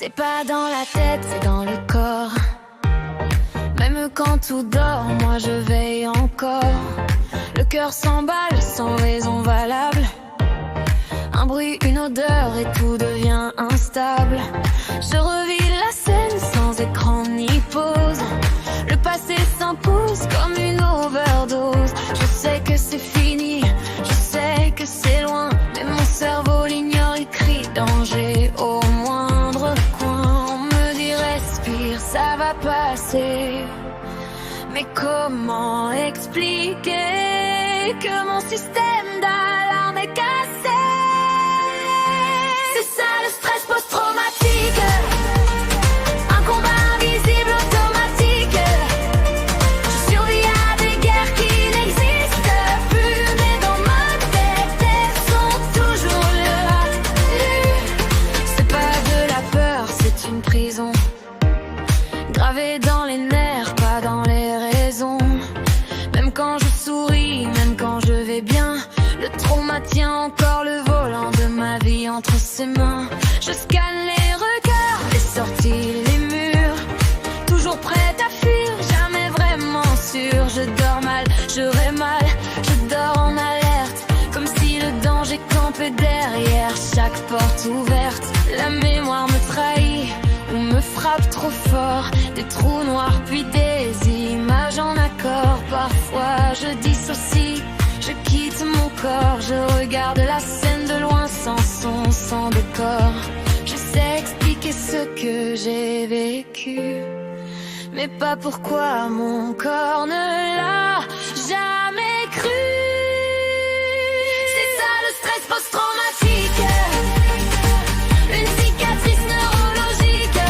C'est pas dans la tête, c'est dans le corps. Même quand tout dort, moi je veille encore. Le cœur s'emballe sans raison valable. Un bruit, une odeur et tout devient instable. Je revis la scène sans écran ni pause. Le passé s'impose comme une overdose. Je sais que c'est fini, je sais que c'est loin, mais mon cerveau l'ignore, il crie danger au moindre coin. On me dit respire, ça va passer. Mais comment expliquer que mon système d'alarme est cassé? C'est ça le stress post-traumatique. Un combat invisible automatique. Je survis à des guerres qui n'existent plus, mais dans ma tête elles sont toujours là. C'est pas de la peur, c'est une prison. Gravée dans les nerfs, pas dans les raisons. Même quand je souris, même quand je vais bien, le trauma tient encore le volant de ma vie entre ses mains. Je scanne les regards, les sorties, les murs. Toujours prête à fuir, jamais vraiment sûre. Je dors mal, j'aurai mal, je dors en alerte. Comme si le danger campait derrière chaque porte ouverte. La mémoire me trahit ou me frappe trop fort. Des trous noirs puis des images en accord. Parfois je dissocie, je quitte mon corps. Je regarde la scène de loin sans son, sans décor. Je sais expliquer ce que j'ai vécu, mais pas pourquoi mon corps ne l'a jamais cru. C'est ça le stress post-traumatique. Une cicatrice neurologique.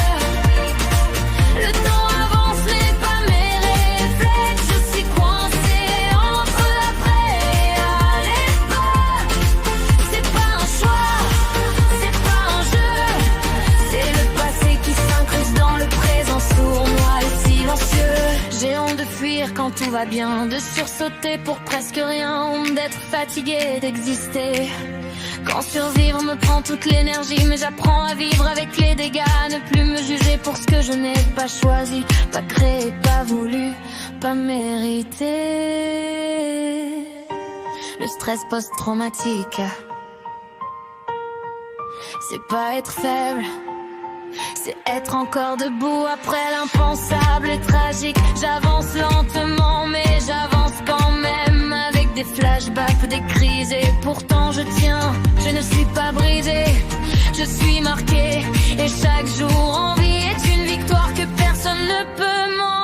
Le temps avance mais pas mes réflexes. Je suis coincée entre l'après et à l'époque. C'est pas un choix, c'est pas un jeu. C'est le passé qui s'incruste dans le présent, sournois et silencieux. J'ai honte de fuir quand tout va bien, de sursauter pour presque rien. Honte d'être fatiguée, d'exister. Quand survivre me prend toute l'énergie, mais j'apprends à vivre avec les dégâts. Ne plus me juger pour ce que je n'ai pas choisi, pas créé, pas voulu, pas mérité. Le stress post-traumatique, c'est pas être faible, c'est être encore debout après l'impensable et tragique. J'avance lentement mais j'avance quand même, avec des flashbacks, des crises, et pourtant je tiens. Je ne suis pas brisée, je suis marquée, et chaque jour en vie est une victoire que personne ne peut m'enlever.